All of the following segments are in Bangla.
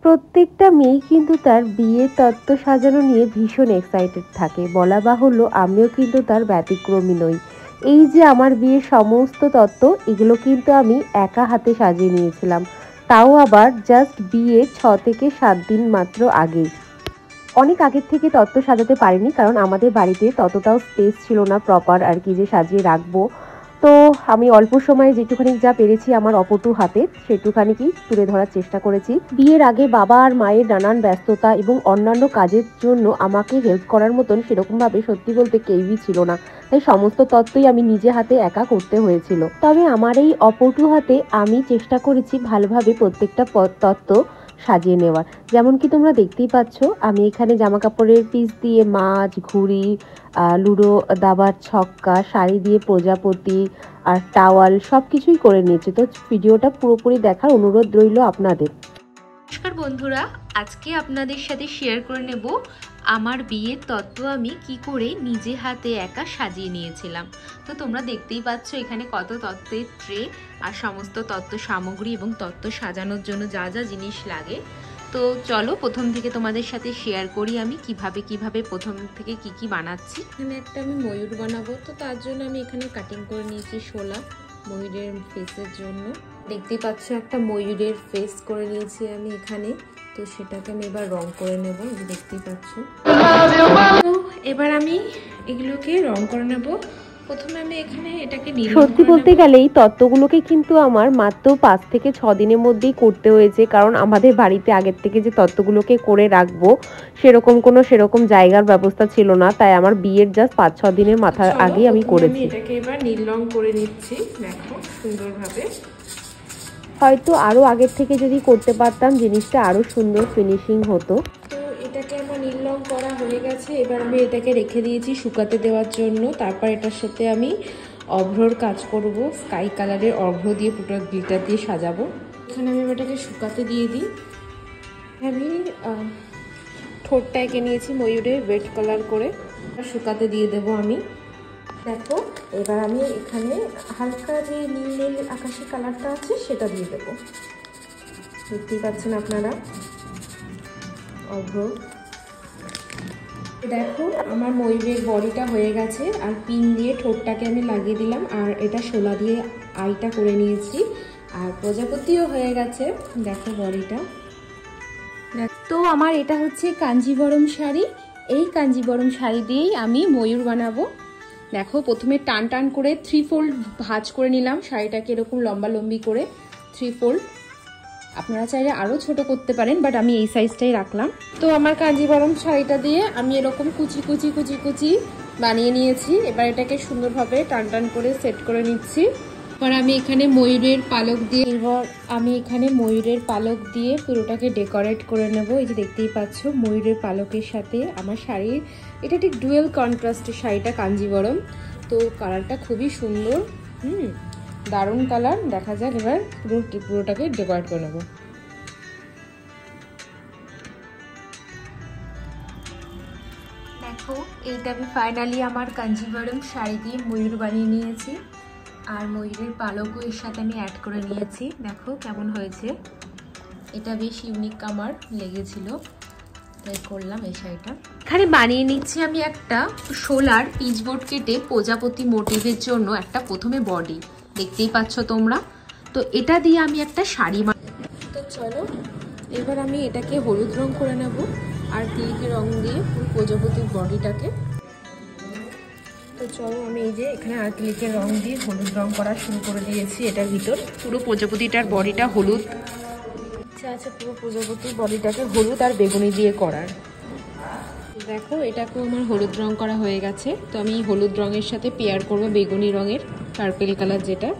প্রত্যেকটা মেয়ে কিন্তু তার বিয়ের তত্ত্ব সাজানো নিয়ে ভীষণ এক্সাইটেড থাকে। বলা বাহুল্য আমিও কিন্তু তার ব্যতিক্রমী নই। এই যে আমার বিয়ের সমস্ত তত্ত্ব, এগুলো কিন্তু আমি একা হাতে সাজিয়ে নিয়েছিলাম, তাও আবার জাস্ট বিয়ের 6 থেকে 7 দিন মাত্র আগেই। অনেক আগের থেকে তত্ত্ব সাজাতে পারিনি, কারণ আমাদের বাড়িতে ততটাও স্পেস ছিল না প্রপার আর কি যে সাজিয়ে রাখবো। তো আমি অল্প সময়ে যেটুখানি যা পেরেছি আমার অপটু হাতে সেটুখানি কি তুলে ধরার চেষ্টা করেছি। বিয়ের আগে বাবা আর মায়ের নানান ব্যস্ততা এবং অন্যান্য কাজের জন্য আমাকে হেল্প করার মতন সেরকমভাবে সত্যি বলতে কেউই ছিল না, তাই সমস্ত তত্ত্বই আমি নিজে হাতে একা করতে হয়েছিল। তবে আমার এই অপটু হাতে আমি চেষ্টা করেছি ভালোভাবে প্রত্যেকটা তত্ত্ব সাজিয়ে নেওয়ার। যেমন কি তোমরা দেখতেই পাচ্ছ, আমি এখানে জামা কাপড়ের পিস দিয়ে মাছ, ঘুড়ি, লুডো দাবার ছক্কা, শাড়ি দিয়ে প্রজাপতি আর টাওয়াল সব কিছুই করে নিয়েছি। তো ভিডিওটা পুরোপুরি দেখার অনুরোধ রইল আপনাদের। নমস্কার বন্ধুরা, আজকে আপনাদের সাথে শেয়ার করে নেব আমার বিয়ের তত্ত্ব আমি কি করে নিজে হাতে একা সাজিয়ে নিয়েছিলাম। তো তোমরা দেখতেই পাচ্ছ এখানে কত তত্ত্বের ট্রে আর সমস্ত তত্ত্ব সামগ্রী এবং তত্ত্ব সাজানোর জন্য যা যা জিনিস লাগে। তো চলো প্রথম থেকে তোমাদের সাথে শেয়ার করি আমি কিভাবে প্রথম থেকে কি বানাচ্ছি। এখানে একটা আমি ময়ূর বানাবো, তো তার জন্য আমি এখানে কাটিং করে নিয়েছি শোলা ময়ূরের ফেসের জন্য। দেখতেই পাচ্ছ একটা ময়ূরের ফেস করে নিয়েছি আমি এখানে। তো সেটাকে আমি এবার রং করে নেব, দেখতেই পাচ্ছ। তো এবার আমি এগুলোকে রং করে নেব। প্রথমে আমি এখানে এটাকে সত্যি বলতে গেলে এই তত্ত্বগুলোকে কিন্তু আমার মাত্র 5 থেকে 6 দিনের মধ্যেই করতে হয়েছে, কারণ আমাদের বাড়িতে আগের থেকে যে তত্ত্বগুলোকে করে রাখবো সেরকম জায়গার ব্যবস্থা ছিল না, তাই আমার বিয়ের জাস্ট 5-6 দিনের মাথার আগে আমি করেছি। এটাকে এবার নীল রং করে নিচ্ছি, দেখো সুন্দরভাবে। হয়তো আরো আগের থেকে যদি করতে পারতাম জিনিসটা আরো সুন্দর ফিনিশিং হতো। তো এটাকে আমার নীল রং করা হয়ে গেছে, এবার আমি এটাকে রেখে দিয়েছি শুকাতে দেওয়ার জন্য। তারপর এটার সাথে আমি অভ্রর কাজ করব, স্কাই কালারের অভ্র দিয়ে পুরো গ্লিটার দিয়ে সাজাবো। এখানে আমি এটাকে শুকাতে দিয়ে দিই। আমি ঠোঁটটা এঁকে নিয়েছি ময়ূরের রেড কালার করে, শুকাতে দিয়ে দেবো আমি। দেখো এবার আমি এখানে হালকা যে নীল নীল আকাশি কালারটা আছে সেটা দিয়ে দেবো। দেখতেই পাচ্ছেন আপনারা অভ্র। দেখো আমার ময়ূরের বডিটা হয়ে গেছে, আর পিন দিয়ে ঠোঁটটাকে আমি লাগিয়ে দিলাম, আর এটা শোলা দিয়ে আইটা করে নিয়েছি, আর প্রজাপতিও হয়ে গেছে। দেখো বডিটা। তো আমার এটা হচ্ছে কাঞ্জিবরম শাড়ি, এই কাঞ্জিবরম শাড়ি দিয়েই আমি ময়ূর বানাবো। দেখো প্রথমে টান টান করে 3 ফোল্ড ভাঁজ করে নিলাম শাড়িটাকে, এরকম লম্বা লম্বি করে 3 ফোল্ড। আপনারা চাইলে আরও ছোট করতে পারেন, বাট আমি এই সাইজটাই রাখলাম। তো আমার কাঞ্জিবরম শাড়িটা দিয়ে আমি এরকম কুচি কুচি কুচি কুচি বানিয়ে নিয়েছি। এবার এটাকে সুন্দরভাবে টান টান করে সেট করে নিচ্ছি। এবার আমি এখানে ময়ূরের পালক দিয়ে পুরোটাকে ডেকোরেট করে নেব। এই যে দেখতেই পাচ্ছ ময়ূরের পালকের সাথে আমার শাড়ির, এটা ঠিক ডুয়েল কন্ট্রাস্টের শাড়িটা কাঞ্জিবরম। তো কালারটা খুবই সুন্দর, দারুণ কালার। দেখা যাক এবার পুরোটাকে ডেকোরেট করে নেব। দেখো এইটা আমি ফাইনালি আমার কাঞ্জিবরম শাড়ি দিয়ে ময়ূর বানিয়ে নিয়েছি, আর ময়ূরের পালকও এর সাথে আমি অ্যাড করে নিয়েছি। দেখো কেমন হয়েছে, এটা বেশ ইউনিক আমার লেগেছিল, তাই করলাম এই শাড়িটা। এখানে বানিয়ে নিচ্ছি আমি একটা শোলার পিচবোর্ড কেটে প্রজাপতি মোটিভের জন্য একটা প্রথমে বডি, দেখতেই পাচ্ছ তোমরা। তো এটা দিয়ে আমি একটা শাড়ি তো চলো এবার আমি এটাকে হলুদ রং করে নেব, আর তিলকি রং দিয়ে পুরো প্রজাপতির বডিটাকে। তো চলো আমি এই যে এখানে আর্টিলিকের রং দিয়ে হলুদ রং করা শুরু করে দিয়েছি। এটার ভিতর পুরো প্রজাপতিটার বডিটা হলুদ, ইচ্ছা আছে পুরো প্রজাপতির বডিটাকে হলুদ আর বেগুনি দিয়ে করার। দেখো এটাকেও আমার হলুদ রং করা হয়ে গেছে। তো আমি হলুদ রঙের সাথে পেয়ার করব বেগুনি রঙের পার্পেল কালার যেটা।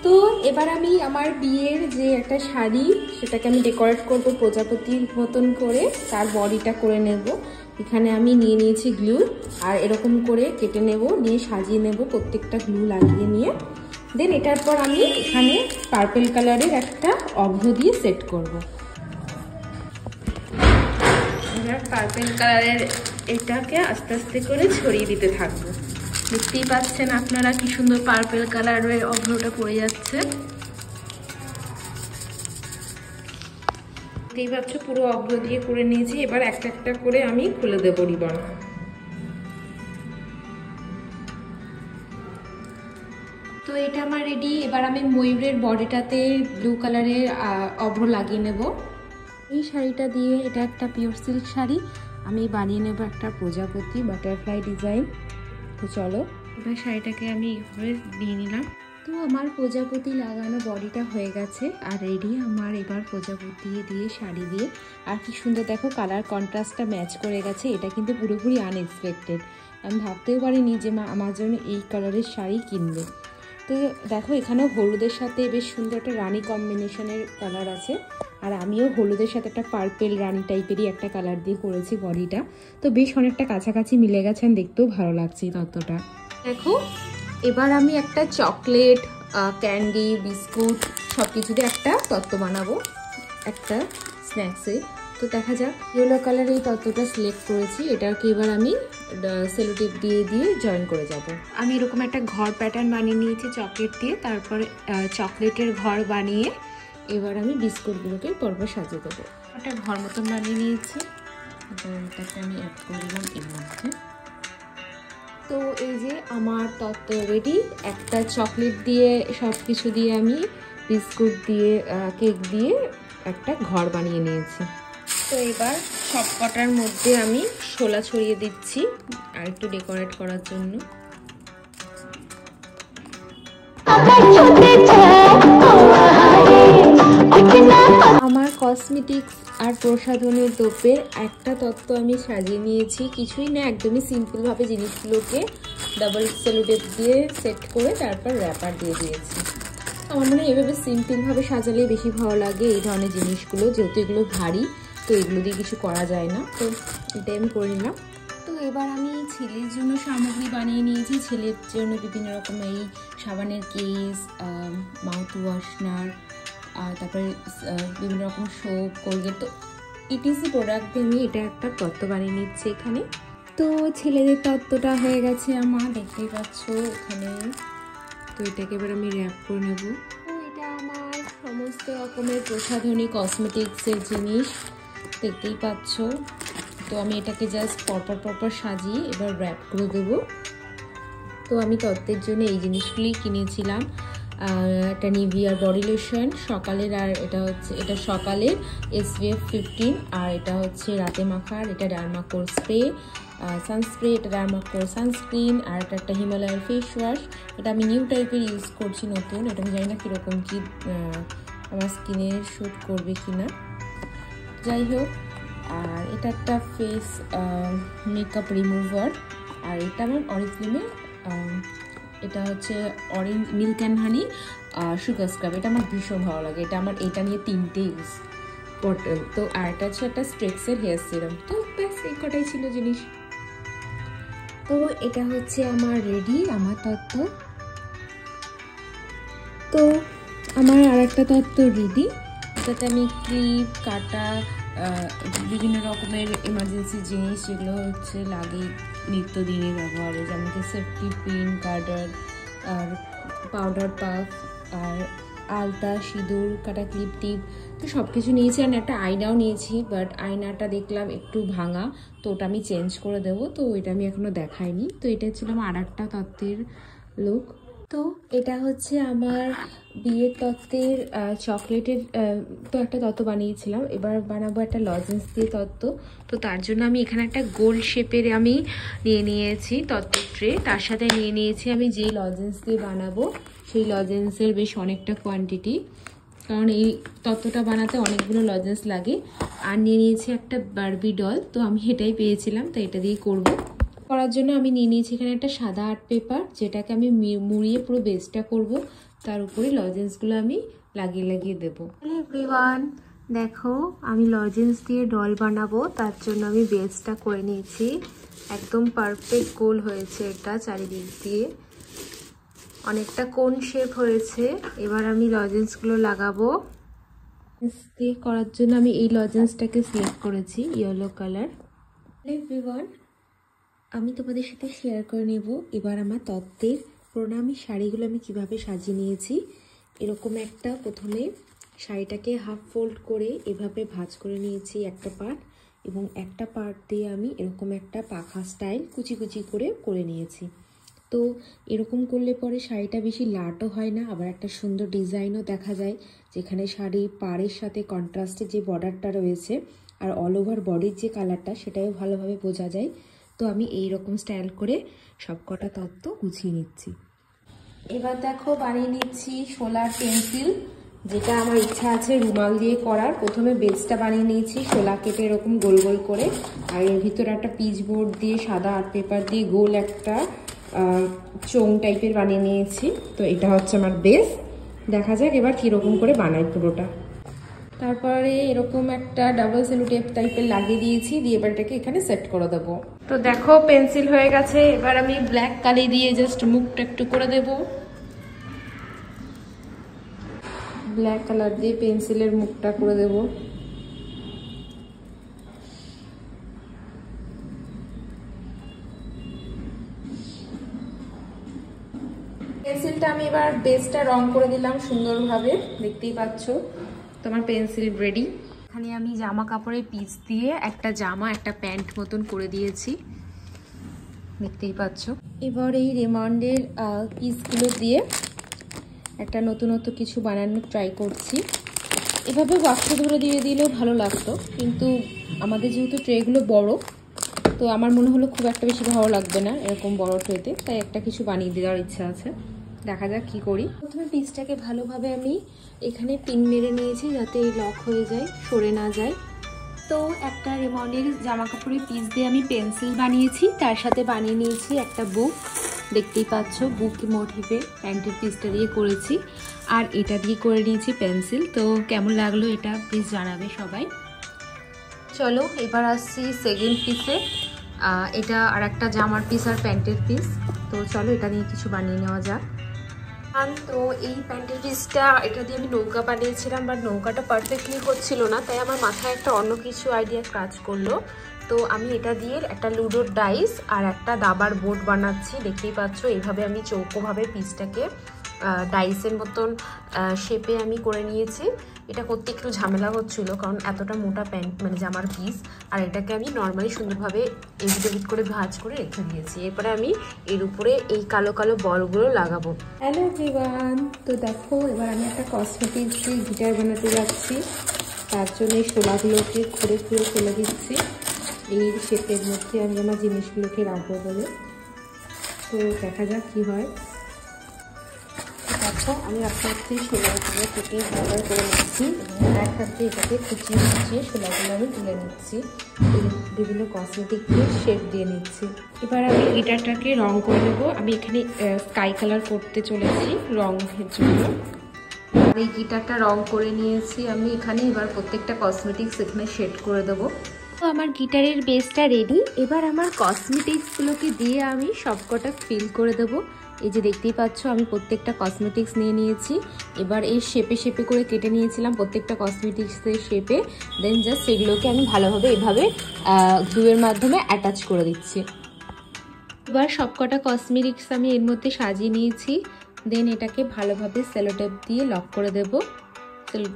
তো এবার আমি আমার বিয়ের যে একটা শাড়ি সেটাকে আমি ডেকোরেট করব প্রজাপতির মতন করে, তার বডিটা করে নেব। এখানে আমি নিয়ে নিয়েছি গ্লু, আর এরকম করে কেটে নেব, নিয়ে সাজিয়ে নেব প্রত্যেকটা গ্লু লাগিয়ে নিয়ে। দেন এটার পর আমি এখানে পার্পল কালারের একটা অভ্র দিয়ে সেট করব। এবার পার্পল কালারের এটাকে আস্তে আস্তে করে ছড়িয়ে দিতে থাকবো। দেখতেই পাচ্ছেন আপনারা কি সুন্দর পার্পল কালারের অভ্রটা পড়ে যাচ্ছে। দেখতেই পাচ্ছ পুরো অগ্র দিয়ে করে নিয়েছি। এবার একটা একটা করে আমি খুলে দেবো রিবন। তো এটা আমার রেডি। এবার আমি ময়ূরের বডিটাতে ব্লু কালারের অভ্র লাগিয়ে নেব। এই শাড়িটা দিয়ে, এটা একটা পিওর সিল্ক শাড়ি, আমি বানিয়ে নেব একটা প্রজাপতি বাটারফ্লাই ডিজাইন। তো চলো, এবার শাড়িটাকে আমি এইভাবে দিয়ে নিলাম। তো আমার প্রজাপতি লাগানো বডিটা হয়ে গেছে আর রেডি আমার। এবার প্রজাপতি দিয়ে শাড়ি দিয়ে, আর কি সুন্দর দেখো কালার কন্ট্রাস্টটা ম্যাচ করে গেছে। এটা কিন্তু পুরোপুরি আনএক্সপেক্টেড, আমি ভাবতেও পারিনি যে মা আমার জন্য এই কালারের শাড়ি কিনবে। তো দেখো এখানেও হলুদের সাথে বেশ সুন্দর একটা রানী কম্বিনেশনের কালার আছে, আর আমিও হলুদের সাথে একটা পার্পেল রানী টাইপেরই একটা কালার দিয়ে করেছি বডিটা। তো বেশ অনেকটা কাছাকাছি মিলে গেছে, আর দেখতেও ভালো লাগছে এই তত্ত্বটা। দেখো এবার আমি একটা চকলেট, ক্যান্ডি, বিস্কুট সব কিছু দিয়ে একটা তত্ত্ব বানাবো, একটা স্ন্যাক্সে। তো দেখা যাক। ইয়েলো কালার এই তত্ত্বটা সিলেক্ট করেছি, এটাকে এবার আমি সেলোটেপ দিয়ে দিয়ে জয়েন করে যাব। আমি এরকম একটা ঘর প্যাটার্ন বানিয়ে নিয়েছি চকলেট দিয়ে, তারপরে চকলেটের ঘর বানিয়ে এবার আমি বিস্কুটগুলোকে পরপর সাজিয়ে দেবো। একটা ঘর মতন বানিয়ে নিয়েছি, এটাকে আমি অ্যাড করে দিলাম এর মধ্যে। তো এই যে আমার তত্ত্ব রেডি। একটা চকলেট দিয়ে সব কিছু দিয়ে আমি বিস্কুট দিয়ে কেক দিয়ে একটা ঘর বানিয়ে নিয়েছি। তো এবার সব কটার মধ্যে আমি শোলা ছড়িয়ে দিচ্ছি আর একটু ডেকোরেট করার জন্য। আমার কসমেটিক্স আর প্রসাধনের দ্রব্যের একটা তত্ত্ব আমি সাজিয়ে নিয়েছি। কিছুই না, একদমই সিম্পলভাবে জিনিসগুলোকে ডাবল সেলোটেপ দিয়ে সেট করে তারপর র্যাপার দিয়ে দিয়েছি। আমার মনে হয় এভাবে সিম্পলভাবে সাজালে বেশি ভালো লাগে এই ধরনের জিনিসগুলো, যেহেতু এগুলো ভারী, তো এগুলো দিয়ে কিছু করা যায় না। তো এটাই আমি করে নিলাম। তো এবার আমি ছেলের জন্য সামগ্রী বানিয়ে নিয়েছি। ছেলের জন্য বিভিন্ন রকমের এই সাবানের কেস, মাউথ ওয়াশনার, আর তারপরে বিভিন্ন রকম সোপ, কোলগেট, তো ইটিসি প্রোডাক্ট দিয়ে আমি এটা একটা তত্ত্ব বানিয়ে নিচ্ছি এখানে। তো ছেলেদের তত্ত্বটা হয়ে গেছে আমার, দেখতেই পাচ্ছ এখানে। তো এটাকে এবার আমি র্যাপ করে নেব। তো এটা আমার সমস্ত রকমের প্রসাধনী কসমেটিক্সের জিনিস, দেখতেই পাচ্ছ। তো আমি এটাকে জাস্ট পরপর সাজিয়ে এবার র্যাপ করে দেবো। তো আমি তত্ত্বের জন্য এই জিনিসগুলি কিনেছিলাম। একটা নিভিয়ার বডি লোশন সকালের, আর এটা সকালের SPF 15, আর এটা হচ্ছে রাতে মাখার, এটা ডার্মাকোর স্প্রে, সানস্প্রে, এটা ডার্মাকোর সানস্ক্রিন, আর এটা একটা হিমালয়ের ফেস ওয়াশ। এটা আমি নিউ টাইপের ইউজ করছি, নতুন। এটা আমি জানি না কীরকম কি আমার স্কিনে শ্যুট করবে কি না, যাই হোক। আর এটা একটা ফেস মেকআপ রিমুভার, আর এটা আমার অরিফ্লেমে, এটা হচ্ছে orange milk and honey sugar scrub. এটা আমার ভীষণ ভালো লাগে, এটা নিয়ে 3টে ইউজ বটল। তো আর এটা হচ্ছে একটা স্ট্রেক্সের হেয়ার সিরাম। তো ব্যাস এই কটাই ছিল জিনিস। তো এটা হচ্ছে আমার রেডি, আমার তত্ত্ব। তো আমার আর একটা তত্ত্ব রেডি, এটাতে আমি ক্লিপ, কাটা, বিভিন্ন রকমের এমার্জেন্সি জিনিস যেগুলো হচ্ছে লাগে নিত্যদিনের ব্যবহারে, যেমন কি সেফটি পিন, গার্ডার, আর পাউডার পাফ, আর আলতা, সিঁদুর, কাটা ক্লিপ টিপ, তো সব কিছু নিয়েছি। আর একটা আয়নাও নিয়েছি, বাট আয়নাটা দেখলাম একটু ভাঙা, তো ওটা আমি চেঞ্জ করে দেবো। তো ওইটা আমি এখনও দেখাইনি। তো এটা ছিল আমার আর একটা তত্ত্বের লুক। তো এটা হচ্ছে আমার বিয়ের তত্ত্বের চকলেটের তো একটা তত্ত্ব বানিয়েছিলাম। এবার বানাবো একটা লজেন্স দিয়ে তত্ত্ব। তো তার জন্য আমি এখানে একটা গোল শেপের আমি নিয়ে নিয়েছি তত্ত্বের ট্রে, তার সাথে নিয়ে নিয়েছি আমি যেই লজেন্স দিয়ে বানাবো সেই লজেন্সের বেশ অনেকটা কোয়ান্টিটি, কারণ এই তত্ত্বটা বানাতে অনেকগুলো লজেন্স লাগে। আর নিয়ে নিয়েছি একটা বারবি ডল, তো আমি এটাই পেয়েছিলাম, তো এটা দিয়ে করবো। করার জন্য আমি নিয়ে নিয়েছি এখানে একটা সাদা আর্ট পেপার, যেটাকে আমি মুড়িয়ে পুরো বেসটা করব, তার উপরে লজেন্সগুলো আমি লাগিয়ে দেবো। হ্যালো এভরিওয়ান, দেখো আমি লজেন্স দিয়ে ডল বানাবো, তার জন্য আমি বেসটা করে নিয়েছি। একদম পারফেক্ট গোল হয়েছে, এটা চারিদিক দিয়ে অনেকটা কোন শেপ হয়েছে। এবার আমি লজেন্সগুলো লাগাবো। দিয়ে করার জন্য আমি এই লজেন্সটাকে সিলেক্ট করেছি, ইয়েলো কালার। হ্যালো এভরিওয়ান, আমি তোমাদের সাথে শেয়ার করে নেব এবার আমার তত্ত্বের প্রণামী শাড়িগুলো আমি কিভাবে সাজিয়ে নিয়েছি। এরকম একটা প্রথমে শাড়িটাকে হাফ ফোল্ড করে এভাবে ভাঁজ করে নিয়েছি একটা পার্ট, এবং একটা পার্ট দিয়ে আমি এরকম একটা পাখা স্টাইল কুচি কুচি করে নিয়েছি। তো এরকম করলে পরে শাড়িটা বেশি লাটও হয় না, আবার একটা সুন্দর ডিজাইনও দেখা যায়, যেখানে শাড়ির পাড়ের সাথে কন্ট্রাস্টে যে বর্ডারটা রয়েছে আর অল ওভার বডির যে কালারটা সেটাও ভালোভাবে বোঝা যায়। তো আমি এই রকম স্টাইল করে সবকটা তত্ত্ব গুছিয়ে নিচ্ছি। এবার দেখো বানিয়ে নিচ্ছি শোলার পেন্সিল, যেটা আমার ইচ্ছা আছে রুমাল দিয়ে করার। প্রথমে বেসটা বানিয়ে নিয়েছি শোলা কেটে এরকম গোল গোল করে, আর এর ভিতরে একটা পিচ বোর্ড দিয়ে সাদা আর্ট পেপার দিয়ে গোল একটা চোং টাইপের বানিয়ে নিয়েছি। তো এটা হচ্ছে আমার বেস। দেখা যাক এবার কীরকম করে বানাই পুরোটা। তারপরে এরকম একটা ডাবল সেলো টেপ টাইপের লাগিয়ে দিয়েছি, দিয়ে এবার এটাকে এখানে সেট করে দেবো। তো দেখো পেন্সিল হয়ে গেছে, এবার আমি ব্ল্যাক কালি দিয়ে জাস্ট মুখটা একটু করে দেবো। ব্ল্যাক কালার দিয়ে পেন্সিলের মুখটা করে দেব। পেন্সিলটা আমি এবার বেসটা রং করে দিলাম সুন্দরভাবে, দেখতেই পাচ্ছ তোমার পেন্সিল রেডি। এখানে আমি জামা কাপড়ের পিস দিয়ে একটা জামা একটা প্যান্ট মতন করে দিয়েছি, দেখতেই পাচ্ছ। এবার এই রেমন্ডের পিসগুলো দিয়ে একটা নতুনত্ব কিছু বানানোর ট্রাই করছি। এভাবে বাক্স ধরে দিয়ে দিলেও ভালো লাগতো, কিন্তু আমাদের যেহেতু ট্রেগুলো বড়, তো আমার মনে হলো খুব একটা বেশি ভালো লাগবে না এরকম বড় ট্রেতে, তাই একটা কিছু বানিয়ে দেওয়ার ইচ্ছা আছে। দেখা যাক কি করি। প্রথমে পিসটাকে ভালোভাবে আমি এখানে পিন মেরে নিয়েছি যাতে লক হয়ে যায়, সরে না যায়। তো একটা রেমন্ডের জামা কাপড়ের পিস দিয়ে আমি পেন্সিল বানিয়েছি, তার সাথে বানিয়ে নিয়েছি একটা বুক, দেখতেই পাচ্ছ বুক মোটিভে প্যান্টের পিসটা দিয়ে করেছি, আর এটা দিয়ে করে নিয়েছি পেন্সিল। তো কেমন লাগলো এটা প্লিজ জানাবে সবাই। চলো এবার আসছি সেকেন্ড পিসে। এটা আর একটা জামার পিস আর প্যান্টের পিস। তো চলো এটা নিয়ে কিছু বানিয়ে নেওয়া যাক। তো এই প্যান্টের পিসটা এটা দিয়ে আমি নৌকা বানিয়েছিলাম, বাট নৌকাটা পারফেক্টলি হচ্ছিল না, তাই আমার মাথায় একটা অন্য কিছু আইডিয়া কাজ করলো। তো আমি এটা দিয়ে একটা লুডোর ডাইস আর একটা দাবার বোর্ড বানাচ্ছি, দেখতেই পাচ্ছ। এইভাবে আমি চৌকোভাবে পিসটাকে ডাইসের মতন শেপে আমি করে নিয়েছি। এটা করতে একটু ঝামেলা হচ্ছিল, কারণ এতটা মোটা প্যান্ট মানে জামার পিস, আর এটাকে আমি নর্মালি সুন্দরভাবে এডিট এডিট করে ভাঁজ করে রেখে দিয়েছি। এরপরে আমি এর উপরে এই কালো কালো বলগুলো লাগাবো। হ্যালো এভরিওয়ান, তো দেখো এবার আমি একটা কসমেটিক্স দিয়ে গিটার বানাতে যাচ্ছি। তার জন্য এই শোলাগুলোকে খুঁড়ে খুঁড়ে ফেলে দিচ্ছি। এই শেপের মধ্যে আমি আমার জিনিসগুলোকে রাখবো বলে। তো দেখা যাক কি হয়। দেখো আমি একটা হাতে শোলাগুলো কেটে ব্যবহার করে নিচ্ছি, এবং এক হাতে এটাকে কুচিয়ে কুচিয়ে শোলাগুলো আমি তুলে নিচ্ছি, বিভিন্ন কসমেটিককে শেপ দিয়ে নিচ্ছি। এবার আমি গিটারটাকে রং করে দেবো। আমি এখানে স্কাই কালার করতে চলেছি রঙের জন্য। এই গিটারটা রং করে নিয়েছি আমি এখানে। এবার প্রত্যেকটা কসমেটিক্স এখানে শেড করে দেবো। তো আমার গিটারের বেসটা রেডি। এবার আমার কসমেটিক্সগুলোকে দিয়ে আমি সবকটা ফিল করে দেবো। এই যে দেখতেই পাচ্ছ আমি প্রত্যেকটা কসমেটিক্স নিয়ে নিয়েছি। এবার এই শেপে শেপে করে কেটে নিয়েছিলাম প্রত্যেকটা কসমেটিক্সের শেপে। দেন জাস্ট সেগুলোকে আমি ভালোভাবে এভাবে গ্লুয়ের মাধ্যমে অ্যাটাচ করে দিচ্ছি। এবার সবকটা কসমেটিক্স আমি এর মধ্যে সাজিয়ে নিয়েছি। দেন এটাকে ভালোভাবে সেলোটেপ দিয়ে লক করে দেবো।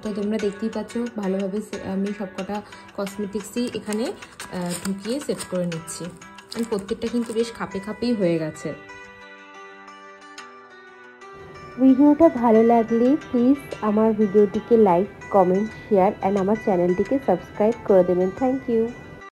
তো তোমরা দেখতেই পাচ্ছ ভালোভাবে আমি সবকটা কসমেটিক্সই এখানে ঢুকিয়ে সেট করে নিচ্ছি। আর প্রত্যেকটা কিন্তু বেশ খাপে খাপেই হয়ে গেছে। ভিডিওটা ভালো লাগলে প্লিজ আমার ভিডিওটিকে লাইক, কমেন্ট, শেয়ার অ্যান্ড আমার চ্যানেলটিকে সাবস্ক্রাইব করে দেবেন। Thank you.